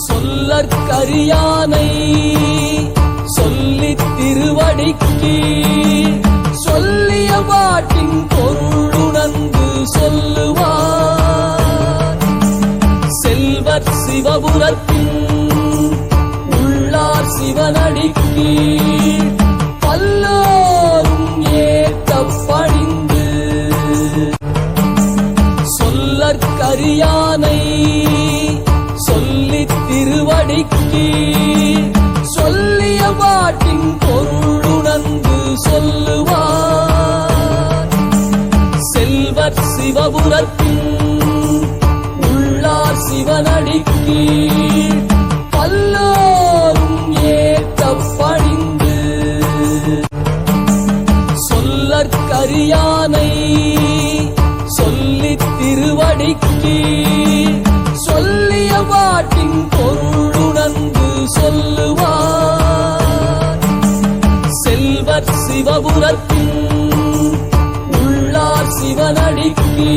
சொல்லற்கரியானை சொல்லித் திருவடிக்கு சொல்லிய பாட்டின் பொருளுணர்ந்து சொல்லுவார். செல்வர் சிவபுரத்தின் உள்ளார் சிவனடிக்கு பல்லோரும் ஏத்த பணிந்து சொல்லற்கரியானை சொல்லித் திருவடிக்கு சொல்லிய பாட்டின் பொருளுணர்ந்து சொல்லுவார். செல்வர் சிவபுரத்தின் உள்ளார் சிவனடிக்கு பல்லோரும் ஏத்த பணிந்து சொல்லற்கரியானை சொல்லித் திருவடிக்கு சொல்லிய பாட்டின் பொருளுணர்ந்து சொல்லுவார். செல்வர் சிவபுரத்தின் உள்ளார் சிவனடிக்கு